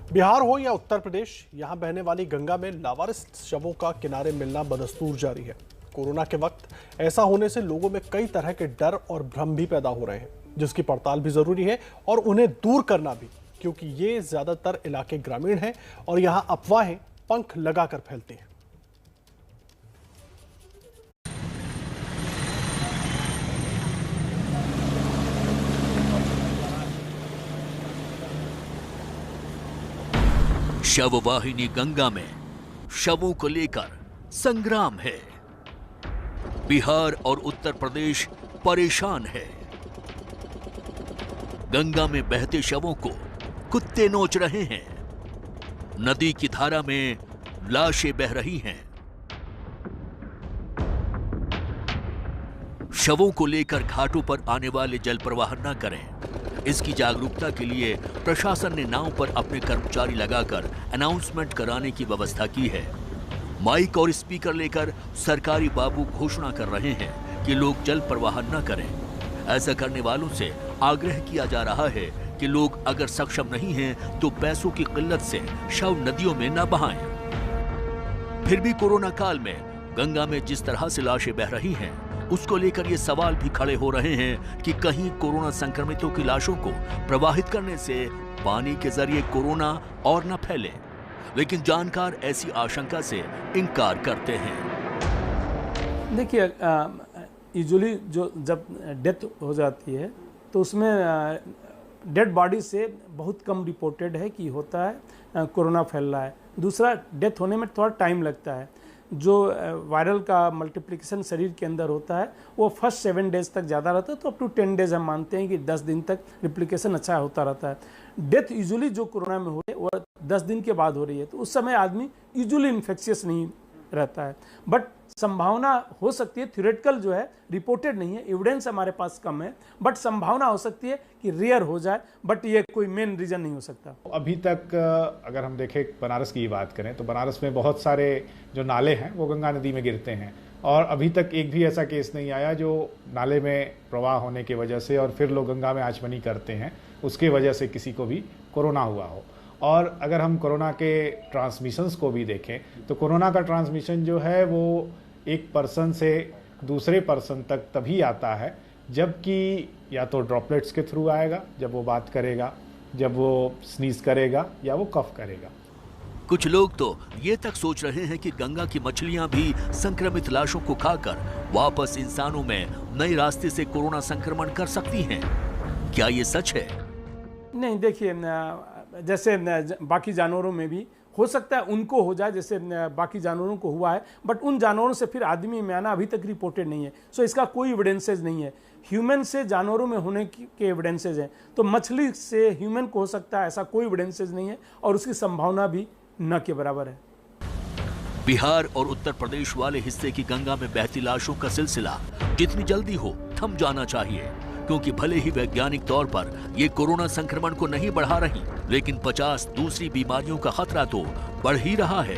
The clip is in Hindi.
बिहार हो या उत्तर प्रदेश, यहां बहने वाली गंगा में लावारिस शवों का किनारे मिलना बदस्तूर जारी है। कोरोना के वक्त ऐसा होने से लोगों में कई तरह के डर और भ्रम भी पैदा हो रहे हैं, जिसकी पड़ताल भी जरूरी है और उन्हें दूर करना भी, क्योंकि ये ज्यादातर इलाके ग्रामीण हैं और यहां अफवाहें पंख लगाकर फैलती हैं। शववाहिनी गंगा में शवों को लेकर संग्राम है। बिहार और उत्तर प्रदेश परेशान है। गंगा में बहते शवों को कुत्ते नोच रहे हैं। नदी की धारा में लाशें बह रही हैं। शवों को लेकर घाटों पर आने वाले जल प्रवाह न करें। इसकी जागरूकता के लिए प्रशासन ने नाव पर अपने कर्मचारी लगाकर अनाउंसमेंट कराने की व्यवस्था की है। माइक और स्पीकर लेकर सरकारी बाबू घोषणा कर रहे हैं कि लोग जल प्रवाह न करें। ऐसा करने वालों से आग्रह किया जा रहा है कि लोग अगर सक्षम नहीं हैं तो पैसों की किल्लत से शव नदियों में न बहाएं। फिर भी कोरोना काल में गंगा में जिस तरह से लाशें बह रही हैं, उसको लेकर ये सवाल भी खड़े हो रहे हैं कि कहीं कोरोना संक्रमितों की लाशों को प्रवाहित करने से पानी के जरिए कोरोना और न फैले। लेकिन जानकार ऐसी आशंका से इनकार करते हैं। देखिए, यूजुअली जो जब डेथ हो जाती है तो उसमें डेड बॉडी से बहुत कम रिपोर्टेड है कि होता है कोरोना फैल रहा है। दूसरा, डेथ होने में थोड़ा टाइम लगता है। जो वायरल का मल्टीप्लिकेशन शरीर के अंदर होता है वो फर्स्ट 7 डेज तक ज़्यादा रहता है, तो अप टू 10 डेज हम मानते हैं कि 10 दिन तक रिप्लिकेशन अच्छा होता रहता है। डेथ यूजुअली जो कोरोना में हो रही है वो 10 दिन के बाद हो रही है, तो उस समय आदमी यूजुअली इन्फेक्शियस नहीं रहता है। बट संभावना हो सकती है, थ्योरेटिकल जो है रिपोर्टेड नहीं है, एविडेंस हमारे पास कम है, बट संभावना हो सकती है कि रेयर हो जाए, बट ये कोई मेन रीजन नहीं हो सकता। अभी तक अगर हम देखें, बनारस की बात करें तो बनारस में बहुत सारे जो नाले हैं वो गंगा नदी में गिरते हैं और अभी तक एक भी ऐसा केस नहीं आया जो नाले में प्रवाह होने की वजह से और फिर लोग गंगा में आचमनी करते हैं उसकी वजह से किसी को भी कोरोना हुआ हो। और अगर हम कोरोना के ट्रांसमिशंस को भी देखें तो कोरोना का ट्रांसमिशन जो है वो एक पर्सन से दूसरे पर्सन तक तभी आता है जबकि या तो ड्रॉपलेट्स के थ्रू आएगा, जब वो बात करेगा, जब वो स्नीज करेगा या वो कफ करेगा। कुछ लोग तो ये तक सोच रहे हैं कि गंगा की मछलियां भी संक्रमित लाशों को खाकर वापस इंसानों में नए रास्ते से कोरोना संक्रमण कर सकती हैं। क्या ये सच है? नहीं, देखिए, जैसे बाकी जानवरों में भी हो सकता है उनको हो जाए, जैसे बाकी जानवरों को हुआ है, बट उन जानवरों से फिर आदमी में आना अभी तक रिपोर्टेड नहीं है। सो इसका कोई एविडेंसेज नहीं है। ह्यूमन से जानवरों में होने के एविडेंसेज हैं, तो मछली से ह्यूमन को हो सकता है, ऐसा कोई एविडेंसेज नहीं है और उसकी संभावना भी न के बराबर है। बिहार और उत्तर प्रदेश वाले हिस्से की गंगा में बहती लाशों का सिलसिला जितनी जल्दी हो थम जाना चाहिए, क्योंकि भले ही वैज्ञानिक तौर पर ये कोरोना संक्रमण को नहीं बढ़ा रही, लेकिन 50 दूसरी बीमारियों का खतरा तो बढ़ ही रहा है।